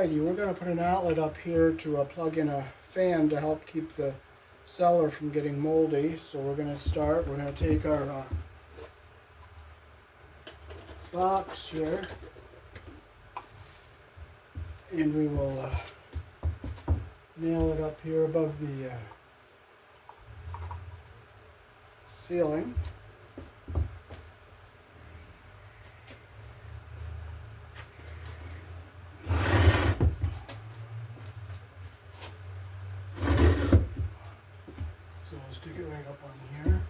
Alrighty, we're going to put an outlet up here to plug in a fan to help keep the cellar from getting moldy. So we're going to take our box here, and we will nail it up here above the ceiling. So we'll stick it right up on here.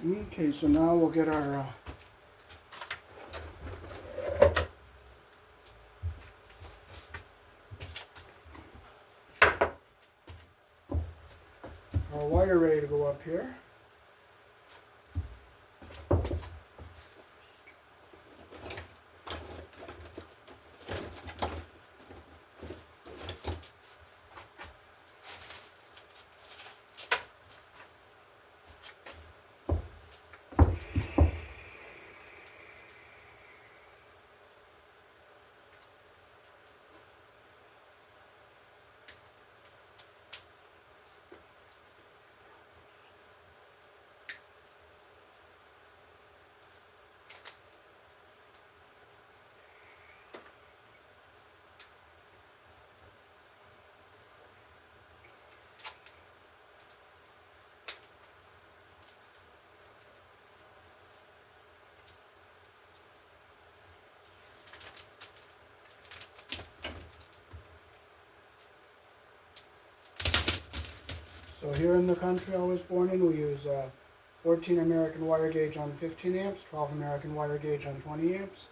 Okay, so now we'll get our wire ready to go up here. So here in the country I was born in, we use 14 American wire gauge on 15 amps, 12 American wire gauge on 20 amps.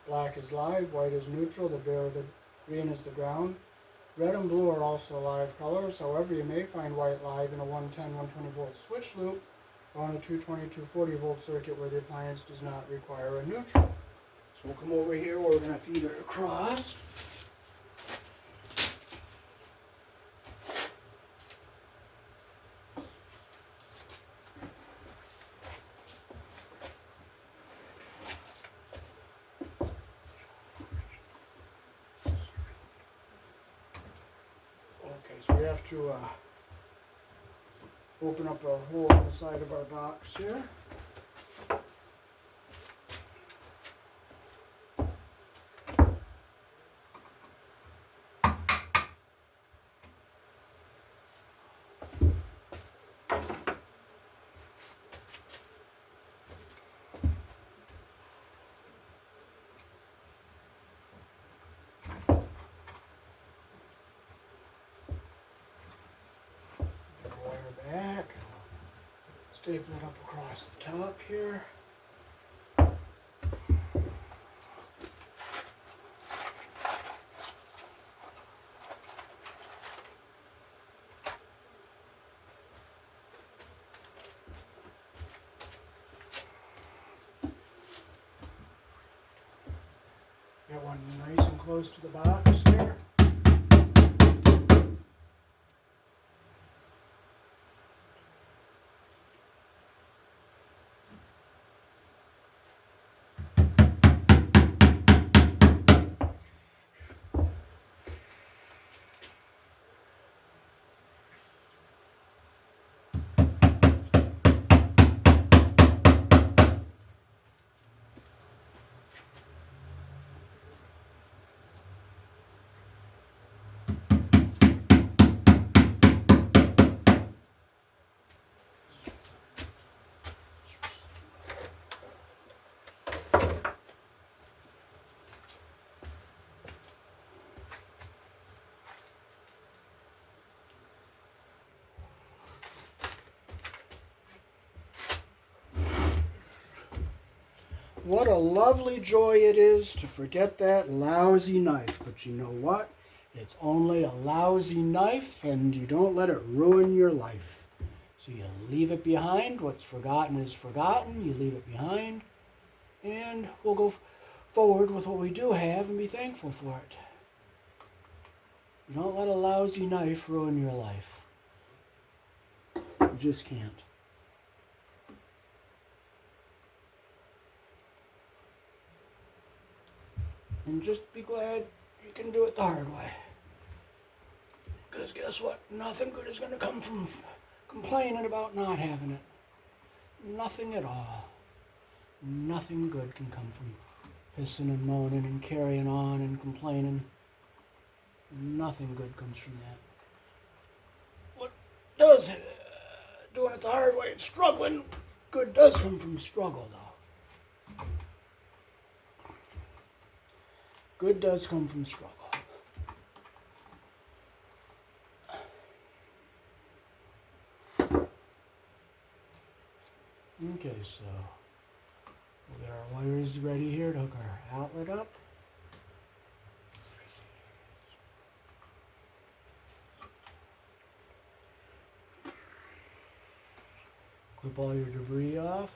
Black is live, white is neutral, the green is the ground. Red and blue are also live colors. However, you may find white live in a 110, 120 volt switch loop or on a 220, 240 volt circuit where the appliance does not require a neutral. So we'll come over here where we're going to feed it across. So we have to open up a hole on the side of our box here. Back, staple it up across the top here. Get one nice and close to the box here. What a lovely joy it is to forget that lousy knife. But you know what? It's only a lousy knife, and you don't let it ruin your life. So you leave it behind. What's forgotten is forgotten. You leave it behind, and we'll go forward with what we do have and be thankful for it. You don't let a lousy knife ruin your life. You just can't. And just be glad you can do it the hard way. Because guess what? Nothing good is going to come from complaining about not having it. Nothing at all. Nothing good can come from pissing and moaning and carrying on and complaining. Nothing good comes from that. What does doing it the hard way and struggling, good does come from struggle, though. Good does come from struggle. Okay, so we'll get our wires ready here to hook our outlet up. Clip all your debris off.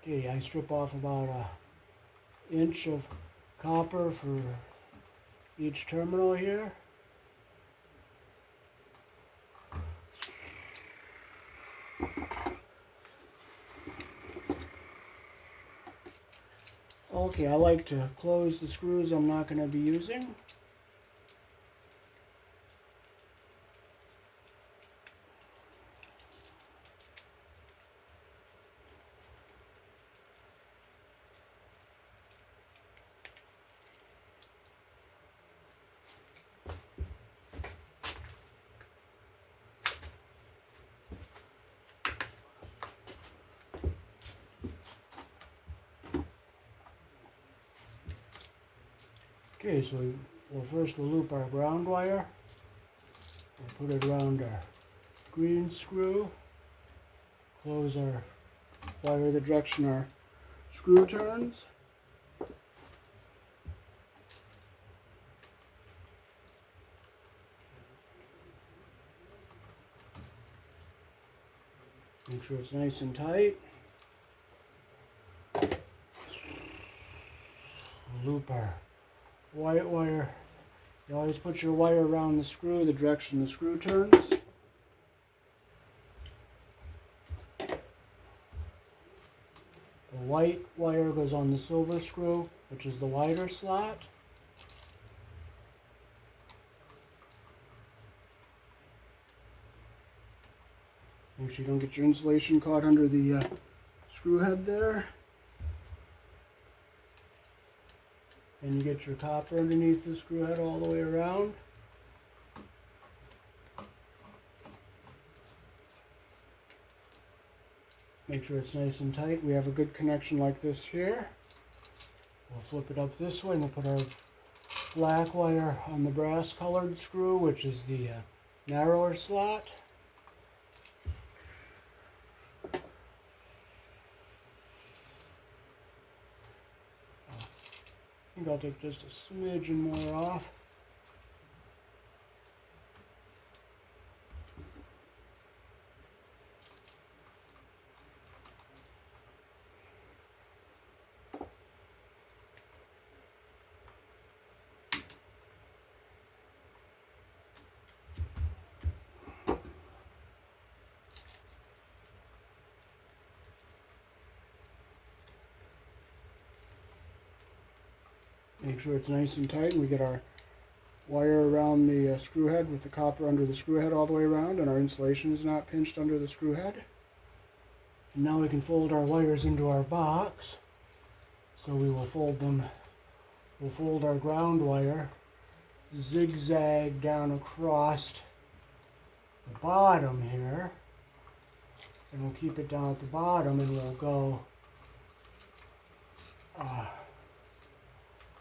Okay, I strip off about an inch of copper for each terminal here. Okay, I like to close the screws I'm not going to be using. Okay, so we'll loop our ground wire. We'll put it around our green screw. Close our wire the direction our screw turns. Make sure it's nice and tight. Loop our white wire. You always put your wire around the screw, the direction the screw turns. The white wire goes on the silver screw, which is the wider slot. Make sure you don't get your insulation caught under the screw head there. And you get your copper underneath the screw head all the way around. Make sure it's nice and tight. We have a good connection like this here. We'll flip it up this way and we'll put our black wire on the brass colored screw, which is the narrower slot. I think I'll take just a smidgen more off. Make sure it's nice and tight, and we get our wire around the screw head with the copper under the screw head all the way around, and our insulation is not pinched under the screw head. And now we can fold our wires into our box. So we will fold them. We'll fold our ground wire zigzag down across the bottom here, and we'll keep it down at the bottom, and we'll go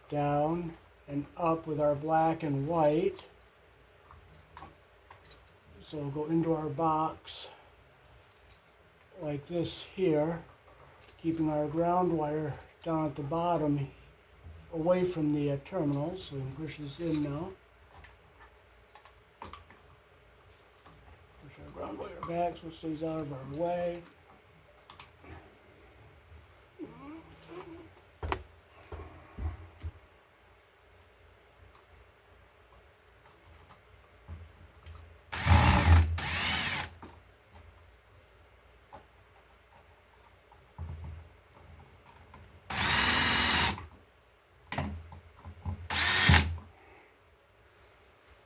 down and up with our black and white. So we'll go into our box like this here, keeping our ground wire down at the bottom away from the terminals. So we can push this in now. Push our ground wire back so it stays out of our way.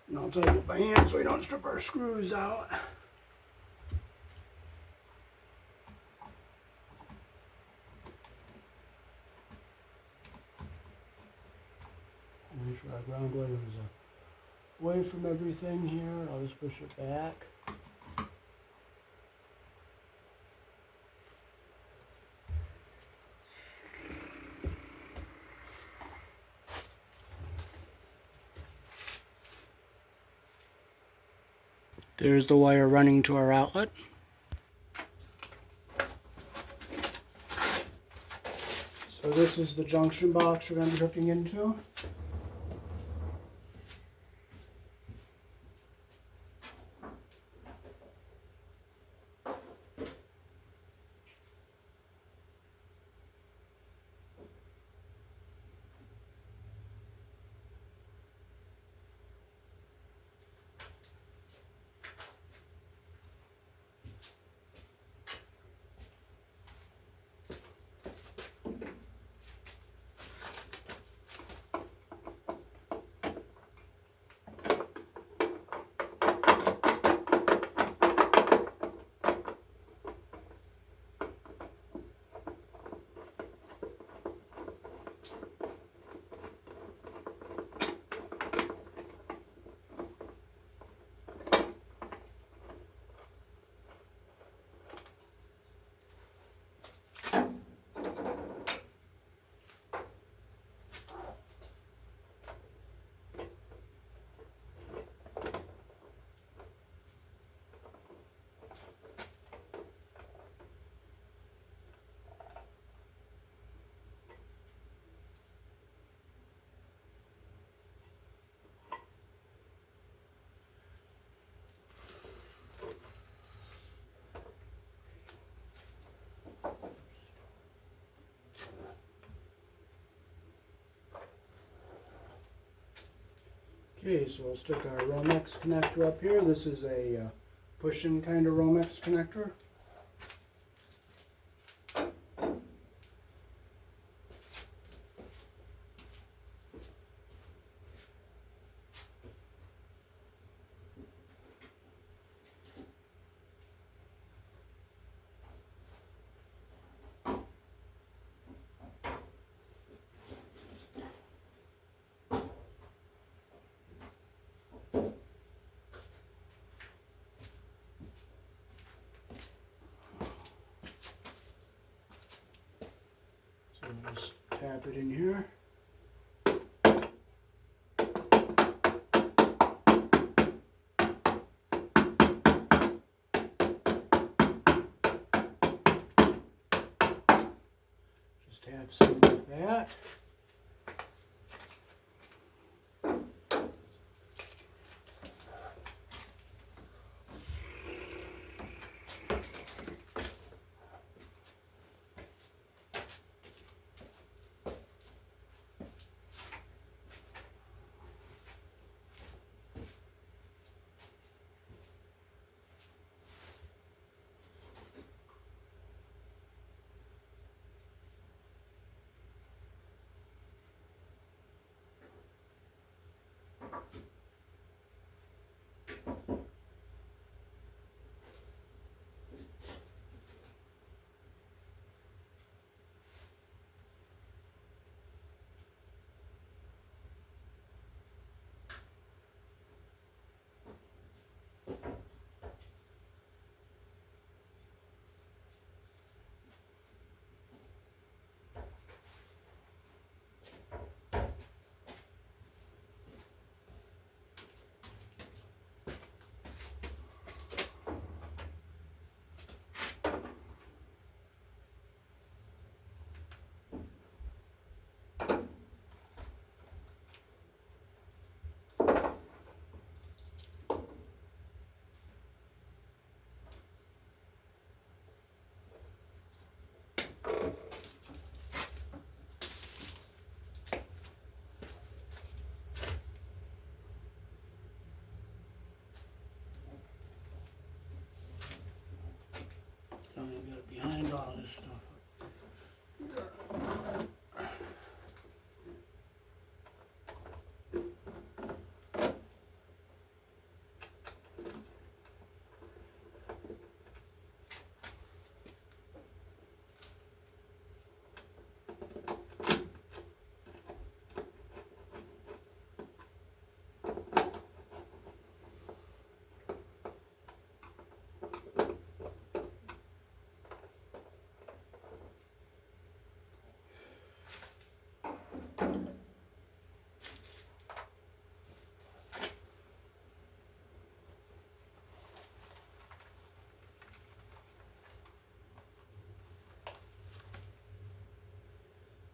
And I'll tighten it by hand so we don't strip our screws out. Make sure our ground wire is away from everything here. I'll just push it back. There's the wire running to our outlet. So this is the junction box we're going to be hooking into. Okay, so we'll stick our Romex connector up here. This is a push-in kind of Romex connector. Just tap it in here. Just tap some like that. I'm gonna get behind all this stuff.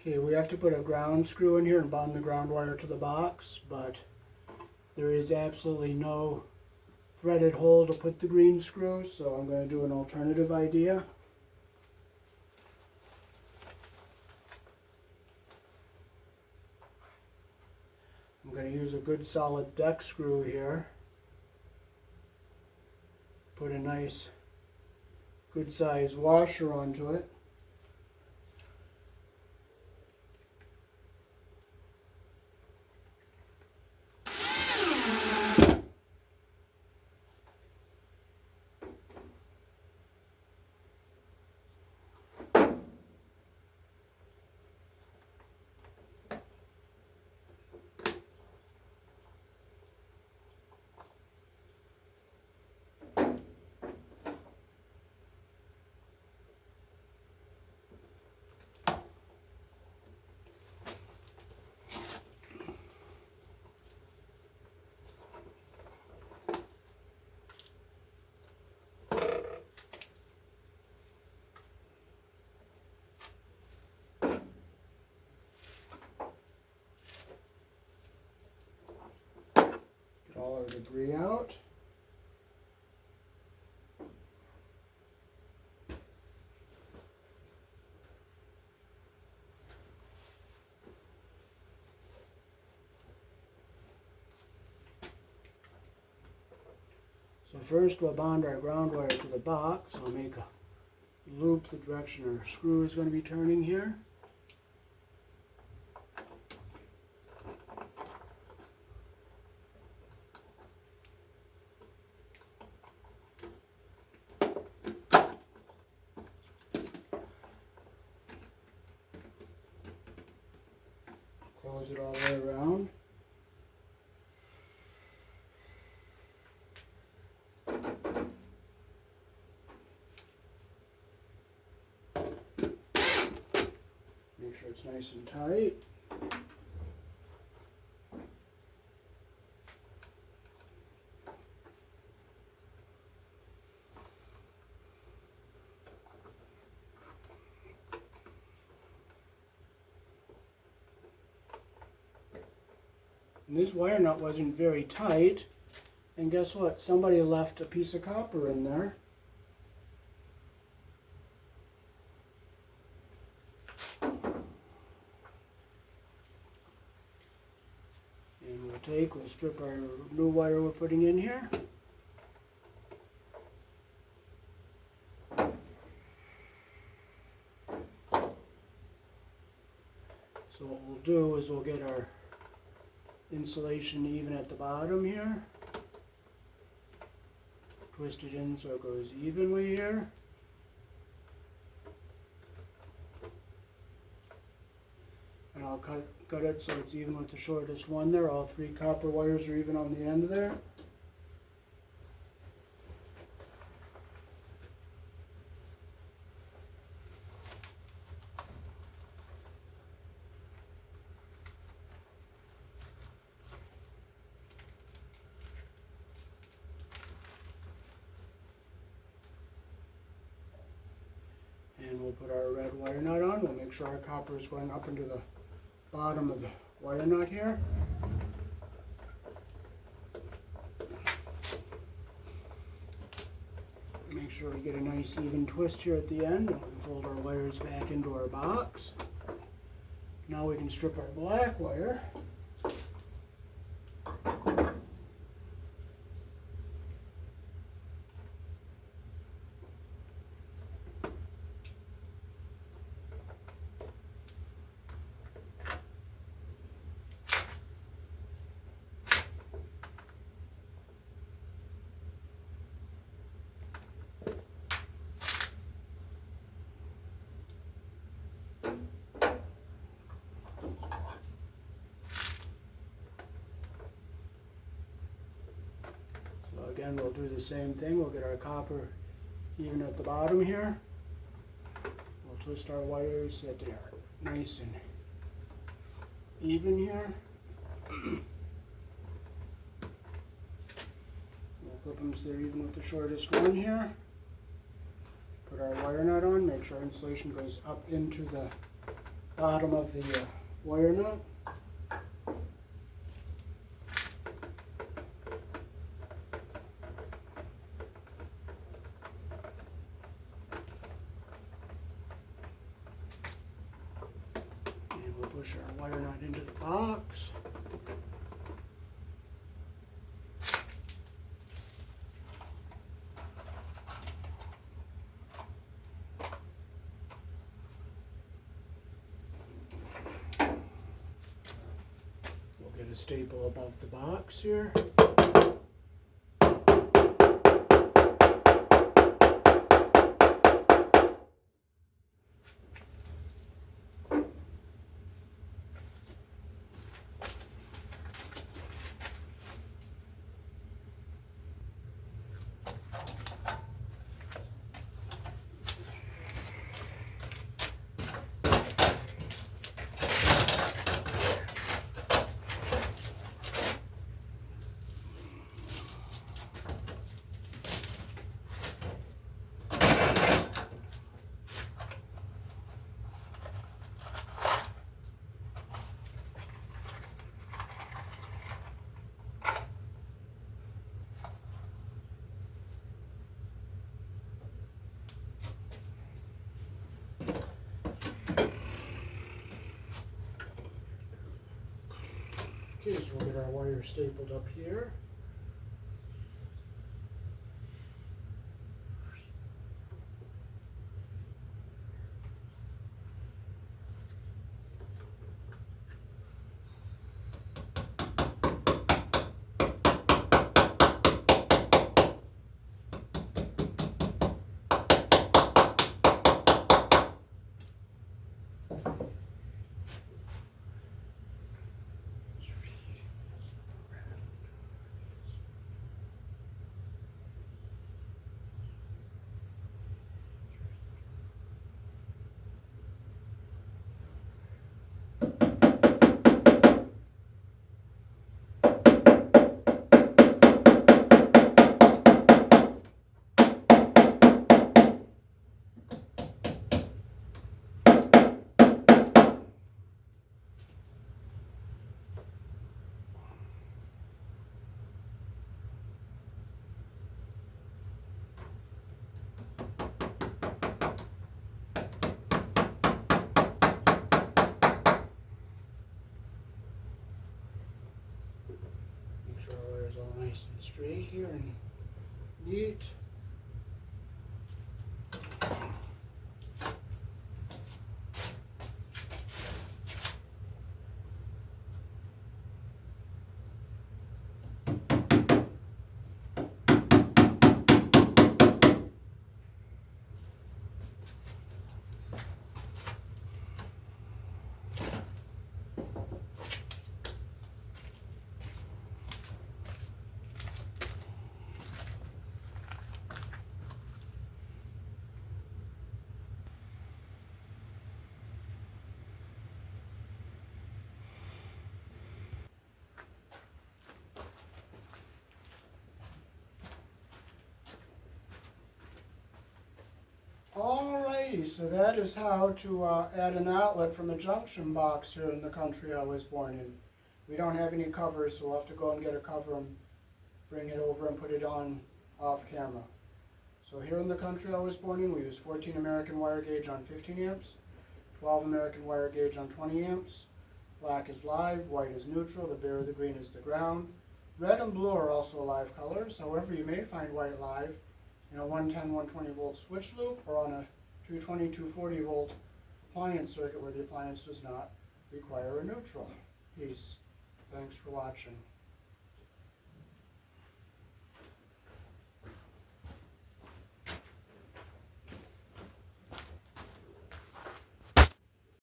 Okay, we have to put a ground screw in here and bond the ground wire to the box, but there is absolutely no threaded hole to put the green screw, so I'm going to do an alternative idea. I'm going to use a good solid deck screw here. Put a nice good size washer onto it. All our debris out. So first we'll bond our ground wire to the box. I'll make a loop the direction our screw is going to be turning here. Close it all the way around. Make sure it's nice and tight. And this wire nut wasn't very tight, and guess what? Somebody left a piece of copper in there. And we'll strip our new wire we're putting in here. So what we'll do is we'll get our insulation even at the bottom here. Twist it in so it goes evenly here. And I'll cut it so it's even with the shortest one there. All three copper wires are even on the end there. And we'll put our red wire nut on. We'll make sure our copper is going up into the bottom of the wire nut here. Make sure we get a nice even twist here at the end, and we fold our wires back into our box. Now we can strip our black wire. Again, we'll do the same thing. We'll get our copper even at the bottom here. We'll twist our wires that they are nice and even here. We'll clip them so they're even with the shortest one here. Put our wire nut on, make sure our insulation goes up into the bottom of the wire nut. And we'll push our wire nut into the box. Get a staple above the box here. Okay, so we'll get our wire stapled up here. Make sure our wire's all nice and straight here and neat. Alrighty, so that is how to add an outlet from a junction box here in the country I was born in. We don't have any covers, so we'll have to go and get a cover and bring it over and put it on off camera. So here in the country I was born in, we use 14 American wire gauge on 15 amps, 12 American wire gauge on 20 amps. Black is live, white is neutral, the bare, the green is the ground. Red and blue are also live colors, however you may find white live in a 110, 120 volt switch loop or on a 220, 240 volt appliance circuit where the appliance does not require a neutral. Peace. Thanks for watching.